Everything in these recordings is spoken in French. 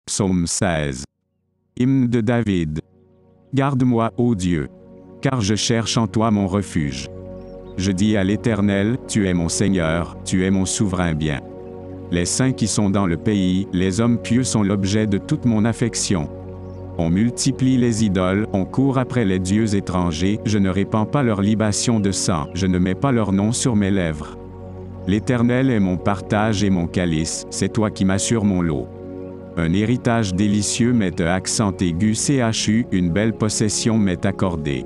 Psaume 16. Hymne de David. Garde-moi, ô Dieu, car je cherche en toi mon refuge. Je dis à l'Éternel, tu es mon Seigneur, tu es mon souverain bien. Les saints qui sont dans le pays, les hommes pieux sont l'objet de toute mon affection. On multiplie les idoles, on court après les dieux étrangers, je ne répands pas leur libation de sang, je ne mets pas leur nom sur mes lèvres. L'Éternel est mon partage et mon calice, c'est toi qui m'assures mon lot. Un héritage délicieux m'est accent aigu CHU, une belle possession m'est accordée.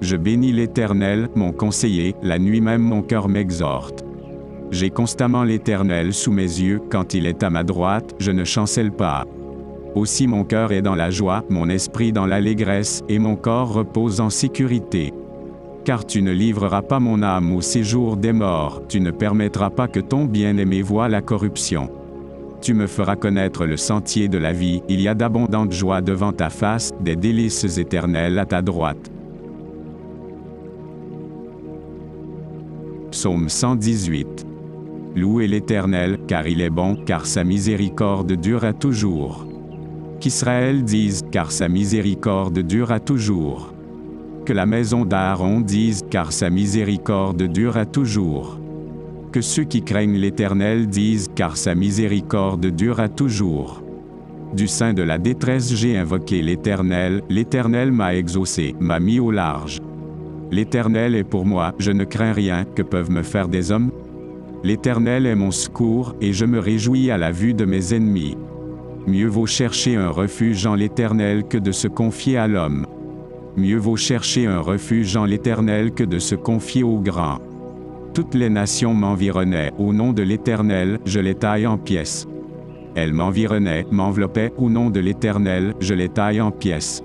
Je bénis l'Éternel, mon conseiller, la nuit même mon cœur m'exhorte. J'ai constamment l'Éternel sous mes yeux, quand il est à ma droite, je ne chancelle pas. Aussi mon cœur est dans la joie, mon esprit dans l'allégresse, et mon corps repose en sécurité. Car tu ne livreras pas mon âme au séjour des morts, tu ne permettras pas que ton bien-aimé voie la corruption. Tu me feras connaître le sentier de la vie, il y a d'abondantes joies devant ta face, des délices éternelles à ta droite. Psaume 118. Louez l'Éternel, car il est bon, car sa miséricorde dure à toujours. Qu'Israël dise, car sa miséricorde dure à toujours. Que la maison d'Aaron dise, car sa miséricorde dure à toujours. Que ceux qui craignent l'Éternel disent, car sa miséricorde dure à toujours. Du sein de la détresse j'ai invoqué l'Éternel m'a exaucé, m'a mis au large. L'Éternel est pour moi, je ne crains rien, que peuvent me faire des hommes? L'Éternel est mon secours, et je me réjouis à la vue de mes ennemis. Mieux vaut chercher un refuge en l'Éternel que de se confier à l'homme. Mieux vaut chercher un refuge en l'Éternel que de se confier aux grands. Toutes les nations m'environnaient, au nom de l'Éternel, je les taille en pièces. Elles m'environnaient, m'enveloppaient, au nom de l'Éternel, je les taille en pièces.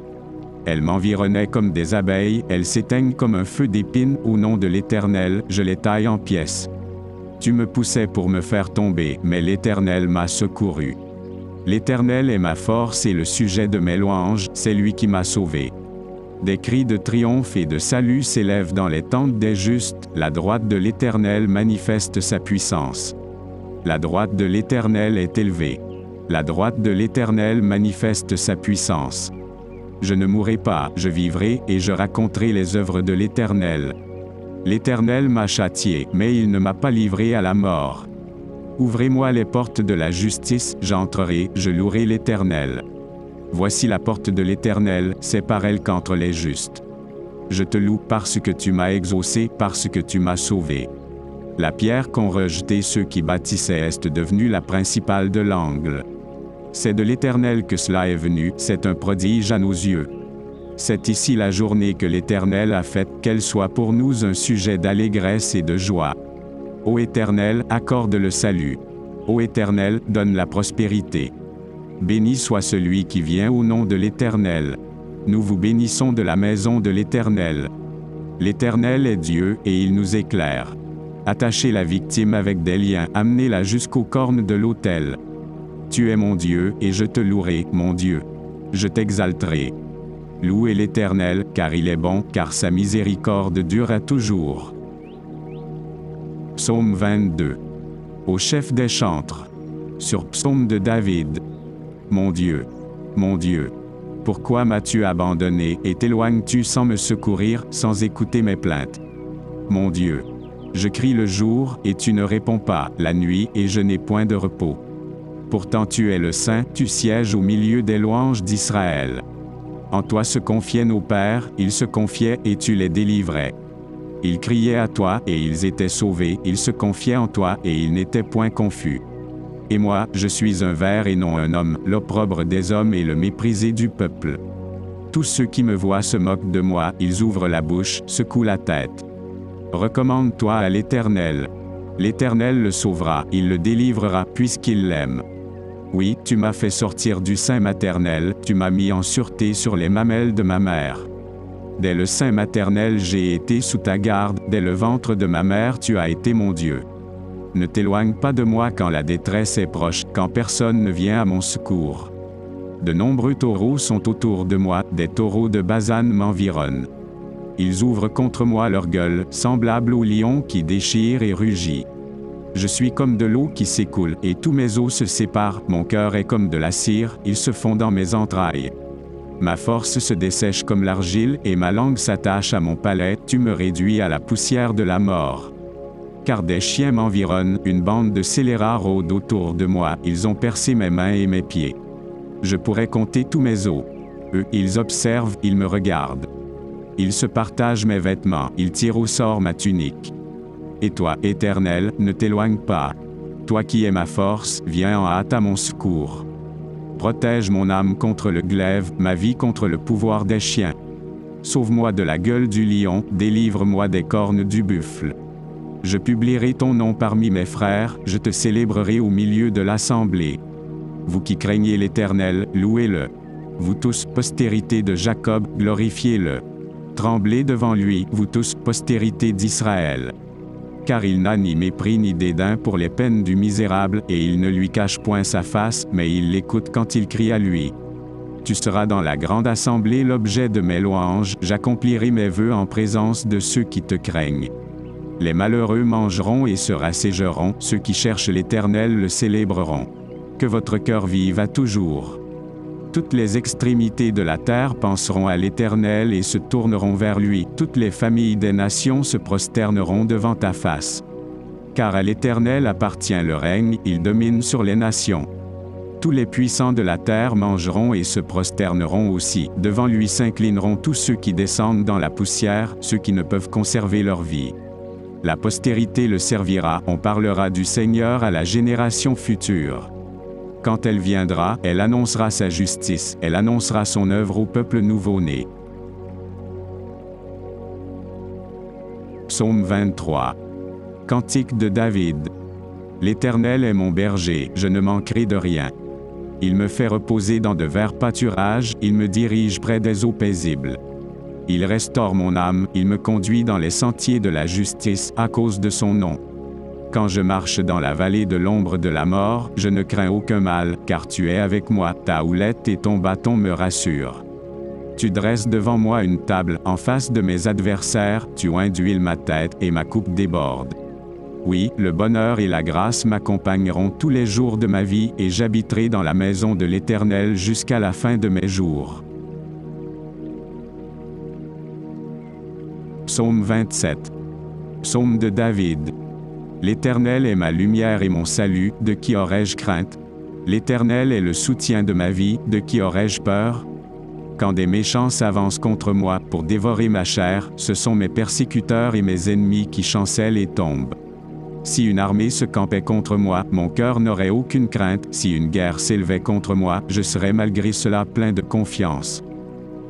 Elles m'environnaient comme des abeilles, elles s'éteignent comme un feu d'épines, au nom de l'Éternel, je les taille en pièces. Tu me poussais pour me faire tomber, mais l'Éternel m'a secouru. L'Éternel est ma force et le sujet de mes louanges, c'est lui qui m'a sauvé. Des cris de triomphe et de salut s'élèvent dans les tentes des justes, la droite de l'Éternel manifeste sa puissance. La droite de l'Éternel est élevée. La droite de l'Éternel manifeste sa puissance. Je ne mourrai pas, je vivrai, et je raconterai les œuvres de l'Éternel. L'Éternel m'a châtié, mais il ne m'a pas livré à la mort. Ouvrez-moi les portes de la justice, j'entrerai, je louerai l'Éternel. Voici la porte de l'Éternel, c'est par elle qu'entrent les justes. Je te loue parce que tu m'as exaucé, parce que tu m'as sauvé. La pierre qu'ont rejetée ceux qui bâtissaient est devenue la principale de l'angle. C'est de l'Éternel que cela est venu, c'est un prodige à nos yeux. C'est ici la journée que l'Éternel a faite, qu'elle soit pour nous un sujet d'allégresse et de joie. Ô Éternel, accorde le salut. Ô Éternel, donne la prospérité. Béni soit celui qui vient au nom de l'Éternel. Nous vous bénissons de la maison de l'Éternel. L'Éternel est Dieu, et il nous éclaire. Attachez la victime avec des liens, amenez-la jusqu'aux cornes de l'autel. Tu es mon Dieu, et je te louerai, mon Dieu. Je t'exalterai. Louez l'Éternel, car il est bon, car sa miséricorde dure à toujours. Psaume 22. Au chef des chantres. Sur Psaume de David. Mon Dieu, pourquoi m'as-tu abandonné et t'éloignes-tu sans me secourir, sans écouter mes plaintes? Mon Dieu, je crie le jour, et tu ne réponds pas, la nuit, et je n'ai point de repos. Pourtant tu es le Saint, tu sièges au milieu des louanges d'Israël. En toi se confiaient nos pères, ils se confiaient, et tu les délivrais. Ils criaient à toi, et ils étaient sauvés, ils se confiaient en toi, et ils n'étaient point confus. Et moi, je suis un ver et non un homme, l'opprobre des hommes et le méprisé du peuple. Tous ceux qui me voient se moquent de moi, ils ouvrent la bouche, secouent la tête. Recommande-toi à l'Éternel. L'Éternel le sauvera, il le délivrera, puisqu'il l'aime. Oui, tu m'as fait sortir du sein maternel, tu m'as mis en sûreté sur les mamelles de ma mère. Dès le sein maternel j'ai été sous ta garde, dès le ventre de ma mère tu as été mon Dieu. Ne t'éloigne pas de moi quand la détresse est proche, quand personne ne vient à mon secours. De nombreux taureaux sont autour de moi, des taureaux de Basan m'environnent. Ils ouvrent contre moi leur gueule, semblables aux lions qui déchirent et rugissent. Je suis comme de l'eau qui s'écoule, et tous mes os se séparent, mon cœur est comme de la cire, ils se font dans mes entrailles. Ma force se dessèche comme l'argile, et ma langue s'attache à mon palais, tu me réduis à la poussière de la mort. Car des chiens m'environnent, une bande de scélérats rôde autour de moi, ils ont percé mes mains et mes pieds. Je pourrais compter tous mes os. Eux, ils observent, ils me regardent. Ils se partagent mes vêtements, ils tirent au sort ma tunique. Et toi, Éternel, ne t'éloigne pas. Toi qui es ma force, viens en hâte à mon secours. Protège mon âme contre le glaive, ma vie contre le pouvoir des chiens. Sauve-moi de la gueule du lion, délivre-moi des cornes du buffle. Je publierai ton nom parmi mes frères, je te célébrerai au milieu de l'assemblée. Vous qui craignez l'Éternel, louez-le. Vous tous, postérité de Jacob, glorifiez-le. Tremblez devant lui, vous tous, postérité d'Israël. Car il n'a ni mépris ni dédain pour les peines du misérable, et il ne lui cache point sa face, mais il l'écoute quand il crie à lui. Tu seras dans la grande assemblée l'objet de mes louanges, j'accomplirai mes vœux en présence de ceux qui te craignent. Les malheureux mangeront et se rassaigeront, ceux qui cherchent l'Éternel le célébreront. Que votre cœur vive à toujours. Toutes les extrémités de la terre penseront à l'Éternel et se tourneront vers lui, toutes les familles des nations se prosterneront devant ta face. Car à l'Éternel appartient le règne, il domine sur les nations. Tous les puissants de la terre mangeront et se prosterneront aussi, devant lui s'inclineront tous ceux qui descendent dans la poussière, ceux qui ne peuvent conserver leur vie. La postérité le servira, on parlera du Seigneur à la génération future. Quand elle viendra, elle annoncera sa justice, elle annoncera son œuvre au peuple nouveau-né. Psaume 23. Cantique de David. L'Éternel est mon berger, je ne manquerai de rien. Il me fait reposer dans de verts pâturages, il me dirige près des eaux paisibles. Il restaure mon âme, il me conduit dans les sentiers de la justice, à cause de son nom. Quand je marche dans la vallée de l'ombre de la mort, je ne crains aucun mal, car tu es avec moi, ta houlette et ton bâton me rassurent. Tu dresses devant moi une table, en face de mes adversaires, tu oins d'huile ma tête, et ma coupe déborde. Oui, le bonheur et la grâce m'accompagneront tous les jours de ma vie, et j'habiterai dans la maison de l'Éternel jusqu'à la fin de mes jours. Psaume 27. Psaume de David. L'Éternel est ma lumière et mon salut, de qui aurais-je crainte? L'Éternel est le soutien de ma vie, de qui aurais-je peur? Quand des méchants s'avancent contre moi pour dévorer ma chair, ce sont mes persécuteurs et mes ennemis qui chancellent et tombent. Si une armée se campait contre moi, mon cœur n'aurait aucune crainte, si une guerre s'élevait contre moi, je serais malgré cela plein de confiance.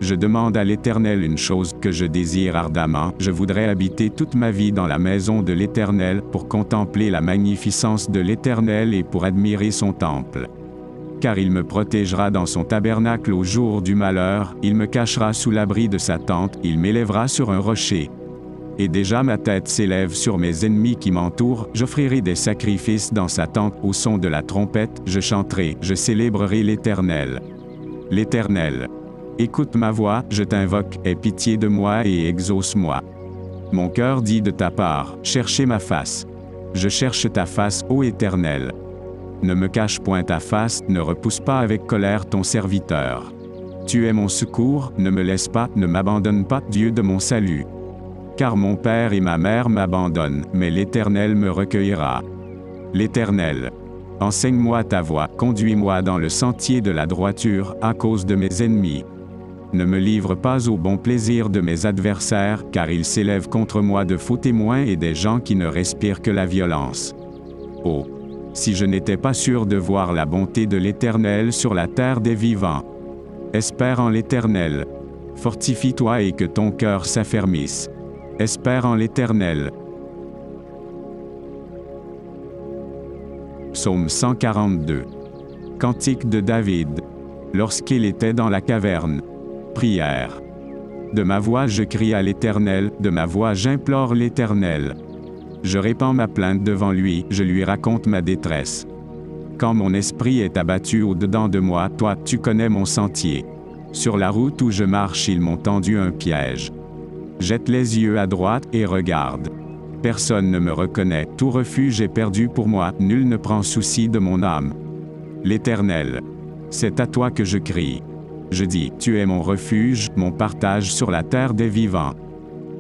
Je demande à l'Éternel une chose que je désire ardemment, je voudrais habiter toute ma vie dans la maison de l'Éternel, pour contempler la magnificence de l'Éternel et pour admirer son temple. Car il me protégera dans son tabernacle au jour du malheur, il me cachera sous l'abri de sa tente, il m'élèvera sur un rocher. Et déjà ma tête s'élève sur mes ennemis qui m'entourent, j'offrirai des sacrifices dans sa tente, au son de la trompette, je chanterai, je célébrerai l'Éternel. L'Éternel. Écoute ma voix, je t'invoque, aie pitié de moi et exauce-moi. Mon cœur dit de ta part, cherchez ma face. Je cherche ta face, ô Éternel. Ne me cache point ta face, ne repousse pas avec colère ton serviteur. Tu es mon secours, ne me laisse pas, ne m'abandonne pas, Dieu de mon salut. Car mon père et ma mère m'abandonnent, mais l'Éternel me recueillera. L'Éternel. Enseigne-moi ta voie, conduis-moi dans le sentier de la droiture, à cause de mes ennemis. Ne me livre pas au bon plaisir de mes adversaires, car ils s'élèvent contre moi de faux témoins et des gens qui ne respirent que la violence. Oh! Si je n'étais pas sûr de voir la bonté de l'Éternel sur la terre des vivants. Espère en l'Éternel. Fortifie-toi et que ton cœur s'affermisse. Espère en l'Éternel. Psaume 142. Cantique de David. Lorsqu'il était dans la caverne. Prière. De ma voix je crie à l'Éternel, de ma voix j'implore l'Éternel. Je répands ma plainte devant lui, je lui raconte ma détresse. Quand mon esprit est abattu au-dedans de moi, toi, tu connais mon sentier. Sur la route où je marche, ils m'ont tendu un piège. Jette les yeux à droite et regarde. Personne ne me reconnaît, tout refuge est perdu pour moi, nul ne prend souci de mon âme. L'Éternel, c'est à toi que je crie. Je dis, tu es mon refuge, mon partage sur la terre des vivants.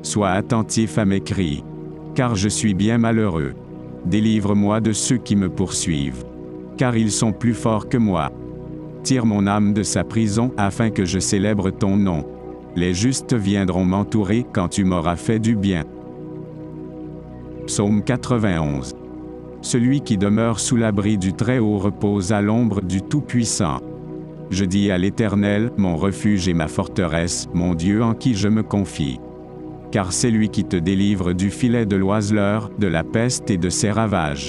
Sois attentif à mes cris, car je suis bien malheureux. Délivre-moi de ceux qui me poursuivent, car ils sont plus forts que moi. Tire mon âme de sa prison, afin que je célèbre ton nom. Les justes viendront m'entourer quand tu m'auras fait du bien. Psaume 91. Celui qui demeure sous l'abri du Très-Haut repose à l'ombre du Tout-Puissant. Je dis à l'Éternel, mon refuge et ma forteresse, mon Dieu en qui je me confie. Car c'est lui qui te délivre du filet de l'oiseleur, de la peste et de ses ravages.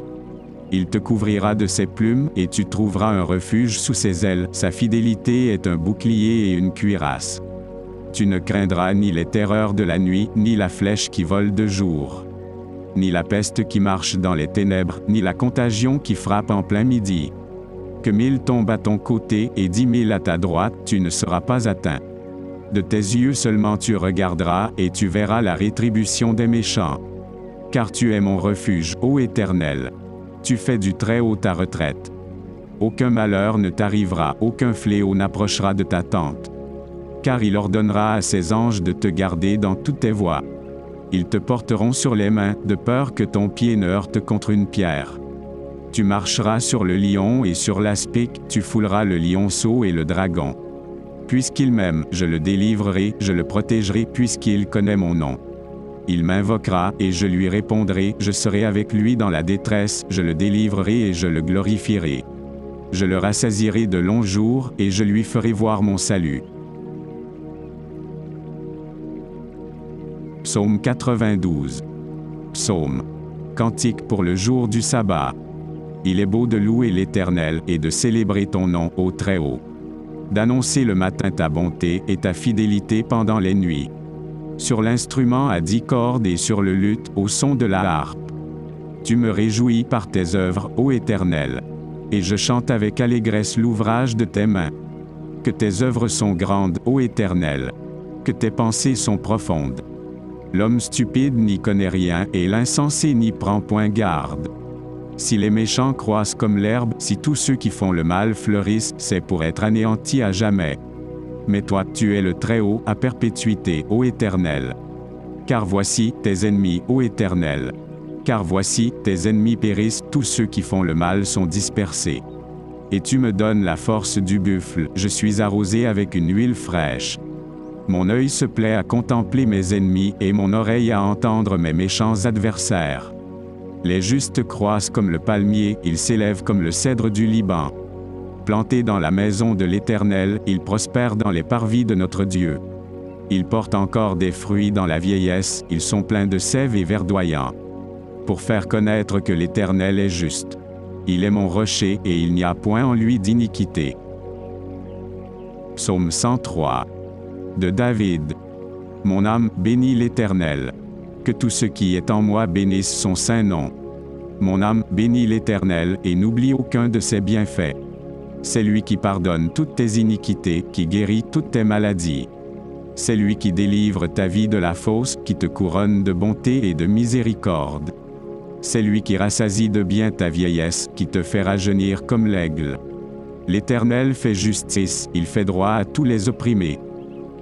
Il te couvrira de ses plumes, et tu trouveras un refuge sous ses ailes, sa fidélité est un bouclier et une cuirasse. Tu ne craindras ni les terreurs de la nuit, ni la flèche qui vole de jour, ni la peste qui marche dans les ténèbres, ni la contagion qui frappe en plein midi. Que 1000 tombent à ton côté et 10 000 à ta droite, tu ne seras pas atteint. De tes yeux seulement tu regarderas, et tu verras la rétribution des méchants. Car tu es mon refuge, ô Éternel. Tu fais du Très-Haut ta retraite. Aucun malheur ne t'arrivera, aucun fléau n'approchera de ta tente. Car il ordonnera à ses anges de te garder dans toutes tes voies. Ils te porteront sur les mains, de peur que ton pied ne heurte contre une pierre. Tu marcheras sur le lion et sur l'aspic, tu fouleras le lionceau et le dragon. Puisqu'il m'aime, je le délivrerai, je le protégerai, puisqu'il connaît mon nom. Il m'invoquera, et je lui répondrai, je serai avec lui dans la détresse, je le délivrerai et je le glorifierai. Je le rassasierai de longs jours, et je lui ferai voir mon salut. Psaume 92. Psaume. Cantique pour le jour du sabbat. Il est beau de louer l'Éternel, et de célébrer ton nom, ô Très-Haut. D'annoncer le matin ta bonté, et ta fidélité pendant les nuits. Sur l'instrument à 10 cordes et sur le luth, au son de la harpe. Tu me réjouis par tes œuvres, ô Éternel. Et je chante avec allégresse l'ouvrage de tes mains. Que tes œuvres sont grandes, ô Éternel. Que tes pensées sont profondes. L'homme stupide n'y connaît rien, et l'insensé n'y prend point garde. Si les méchants croissent comme l'herbe, si tous ceux qui font le mal fleurissent, c'est pour être anéantis à jamais. Mais toi, tu es le Très-Haut, à perpétuité, ô Éternel. Car voici, tes ennemis, ô Éternel. Car voici, tes ennemis périssent, tous ceux qui font le mal sont dispersés. Et tu me donnes la force du buffle, je suis arrosé avec une huile fraîche. Mon œil se plaît à contempler mes ennemis, et mon oreille à entendre mes méchants adversaires. Les justes croissent comme le palmier, ils s'élèvent comme le cèdre du Liban. Plantés dans la maison de l'Éternel, ils prospèrent dans les parvis de notre Dieu. Ils portent encore des fruits dans la vieillesse, ils sont pleins de sève et verdoyants. Pour faire connaître que l'Éternel est juste. Il est mon rocher, et il n'y a point en lui d'iniquité. Psaume 103. De David. Mon âme, bénis l'Éternel. Que tout ce qui est en moi bénisse son saint nom. Mon âme, bénis l'Éternel, et n'oublie aucun de ses bienfaits. C'est lui qui pardonne toutes tes iniquités, qui guérit toutes tes maladies. C'est lui qui délivre ta vie de la fosse, qui te couronne de bonté et de miséricorde. C'est lui qui rassasie de bien ta vieillesse, qui te fait rajeunir comme l'aigle. L'Éternel fait justice, il fait droit à tous les opprimés.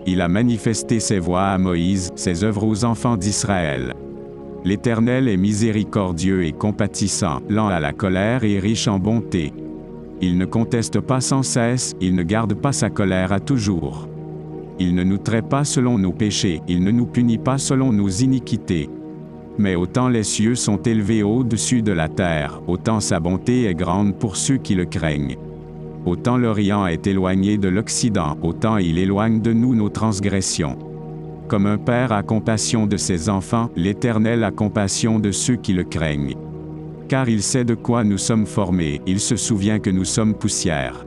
Il a manifesté ses voies à Moïse, ses œuvres aux enfants d'Israël. L'Éternel est miséricordieux et compatissant, lent à la colère et riche en bonté. Il ne conteste pas sans cesse, il ne garde pas sa colère à toujours. Il ne nous traite pas selon nos péchés, il ne nous punit pas selon nos iniquités. Mais autant les cieux sont élevés au-dessus de la terre, autant sa bonté est grande pour ceux qui le craignent. Autant l'Orient est éloigné de l'Occident, autant il éloigne de nous nos transgressions. Comme un père a compassion de ses enfants, l'Éternel a compassion de ceux qui le craignent. Car il sait de quoi nous sommes formés, il se souvient que nous sommes poussière.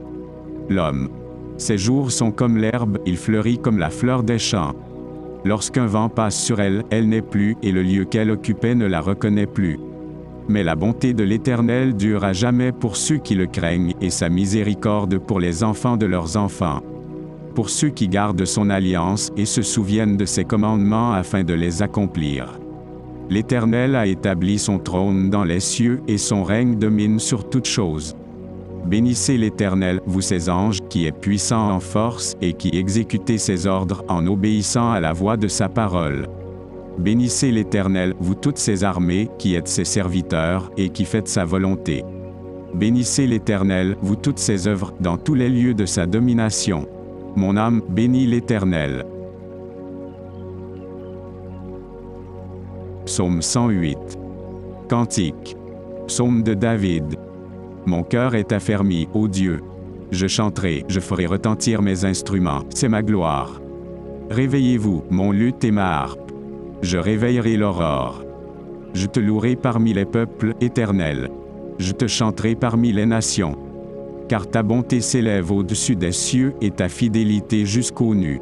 L'homme. Ses jours sont comme l'herbe, il fleurit comme la fleur des champs. Lorsqu'un vent passe sur elle, elle n'est plus, et le lieu qu'elle occupait ne la reconnaît plus. Mais la bonté de l'Éternel dure à jamais pour ceux qui le craignent, et sa miséricorde pour les enfants de leurs enfants. Pour ceux qui gardent son alliance, et se souviennent de ses commandements afin de les accomplir. L'Éternel a établi son trône dans les cieux et son règne domine sur toutes choses. Bénissez l'Éternel, vous ses anges, qui est puissant en force et qui exécutez ses ordres en obéissant à la voix de sa parole. Bénissez l'Éternel, vous toutes ses armées, qui êtes ses serviteurs et qui faites sa volonté. Bénissez l'Éternel, vous toutes ses œuvres, dans tous les lieux de sa domination. Mon âme bénit l'Éternel. Psaume 108. Cantique. Psaume de David. Mon cœur est affermi, ô Dieu. Je chanterai, je ferai retentir mes instruments, c'est ma gloire. Réveillez-vous, mon luth et ma harpe. Je réveillerai l'aurore. Je te louerai parmi les peuples, Éternel. Je te chanterai parmi les nations. Car ta bonté s'élève au-dessus des cieux et ta fidélité jusqu'aux nues.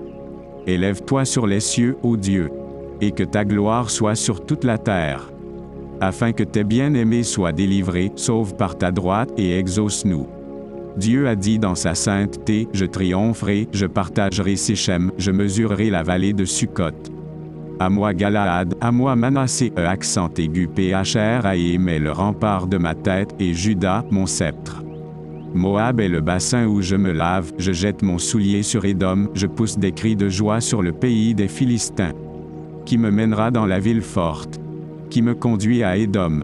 Élève-toi sur les cieux, ô Dieu, et que ta gloire soit sur toute la terre. Afin que tes bien-aimés soient délivrés, sauve par ta droite et exauce-nous. Dieu a dit dans sa sainteté, je triompherai, je partagerai Sichem, je mesurerai la vallée de Sukkot. À moi Galaad, à moi Manassé, accent aigu Phr Aïm est le rempart de ma tête, et Juda, mon sceptre. Moab est le bassin où je me lave, je jette mon soulier sur Édom, je pousse des cris de joie sur le pays des Philistins. Qui me mènera dans la ville forte? Qui me conduit à Édom?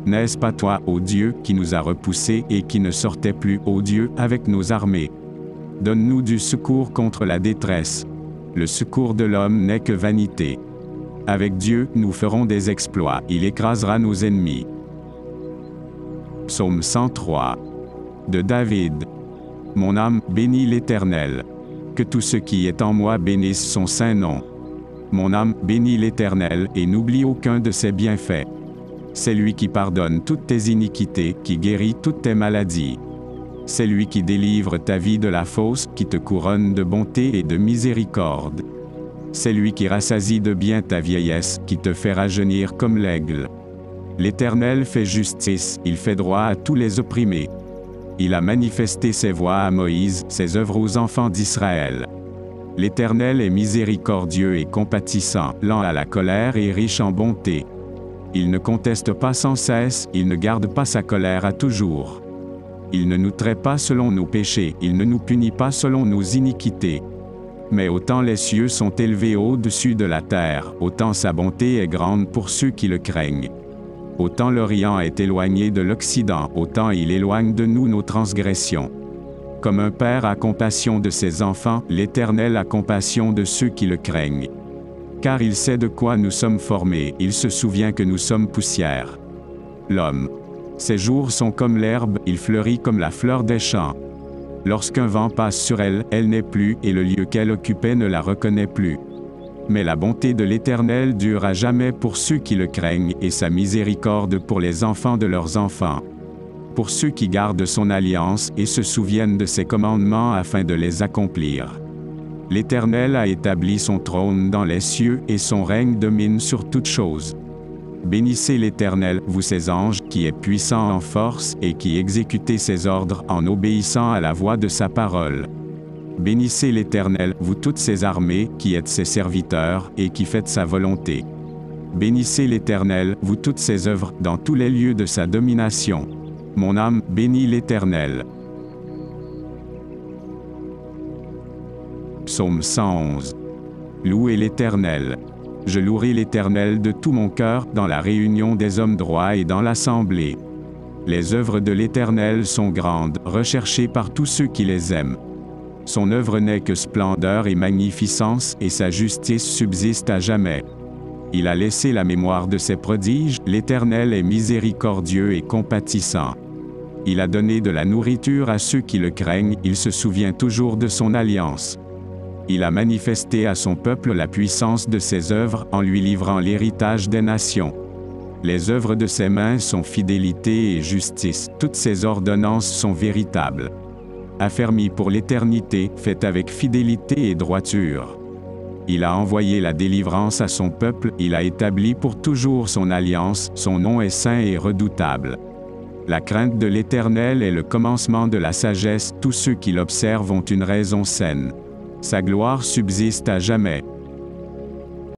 N'est-ce pas toi, ô Dieu, qui nous a repoussés et qui ne sortait plus, ô Dieu, avec nos armées? Donne-nous du secours contre la détresse. Le secours de l'homme n'est que vanité. Avec Dieu, nous ferons des exploits, il écrasera nos ennemis. Psaume 103. De David. Mon âme bénit l'Éternel. Que tout ce qui est en moi bénisse son saint nom. Mon âme bénit l'Éternel et n'oublie aucun de ses bienfaits. C'est lui qui pardonne toutes tes iniquités, qui guérit toutes tes maladies. C'est lui qui délivre ta vie de la fosse, qui te couronne de bonté et de miséricorde. C'est lui qui rassasie de bien ta vieillesse, qui te fait rajeunir comme l'aigle. L'Éternel fait justice, il fait droit à tous les opprimés. Il a manifesté ses voies à Moïse, ses œuvres aux enfants d'Israël. L'Éternel est miséricordieux et compatissant, lent à la colère et riche en bonté. Il ne conteste pas sans cesse, il ne garde pas sa colère à toujours. Il ne nous traite pas selon nos péchés, il ne nous punit pas selon nos iniquités. Mais autant les cieux sont élevés au-dessus de la terre, autant sa bonté est grande pour ceux qui le craignent. Autant l'Orient est éloigné de l'Occident, autant il éloigne de nous nos transgressions. Comme un père a compassion de ses enfants, l'Éternel a compassion de ceux qui le craignent. Car il sait de quoi nous sommes formés, il se souvient que nous sommes poussière. L'homme. Ses jours sont comme l'herbe, il fleurit comme la fleur des champs. Lorsqu'un vent passe sur elle, elle n'est plus, et le lieu qu'elle occupait ne la reconnaît plus. Mais la bonté de l'Éternel dure à jamais pour ceux qui le craignent, et sa miséricorde pour les enfants de leurs enfants. Pour ceux qui gardent son alliance, et se souviennent de ses commandements afin de les accomplir. L'Éternel a établi son trône dans les cieux, et son règne domine sur toutes choses. Bénissez l'Éternel, vous ses anges, qui est puissant en force, et qui exécutez ses ordres en obéissant à la voix de sa parole. Bénissez l'Éternel, vous toutes ses armées, qui êtes ses serviteurs, et qui faites sa volonté. Bénissez l'Éternel, vous toutes ses œuvres, dans tous les lieux de sa domination. Mon âme bénit l'Éternel. Psaume 111. Louez l'Éternel. Je louerai l'Éternel de tout mon cœur, dans la réunion des hommes droits et dans l'assemblée. Les œuvres de l'Éternel sont grandes, recherchées par tous ceux qui les aiment. Son œuvre n'est que splendeur et magnificence, et sa justice subsiste à jamais. Il a laissé la mémoire de ses prodiges, l'Éternel est miséricordieux et compatissant. Il a donné de la nourriture à ceux qui le craignent, il se souvient toujours de son alliance. Il a manifesté à son peuple la puissance de ses œuvres, en lui livrant l'héritage des nations. Les œuvres de ses mains sont fidélité et justice, toutes ses ordonnances sont véritables. Affermi pour l'éternité, fait avec fidélité et droiture. Il a envoyé la délivrance à son peuple, il a établi pour toujours son alliance, son nom est saint et redoutable. La crainte de l'Éternel est le commencement de la sagesse, tous ceux qui l'observent ont une raison saine. Sa gloire subsiste à jamais.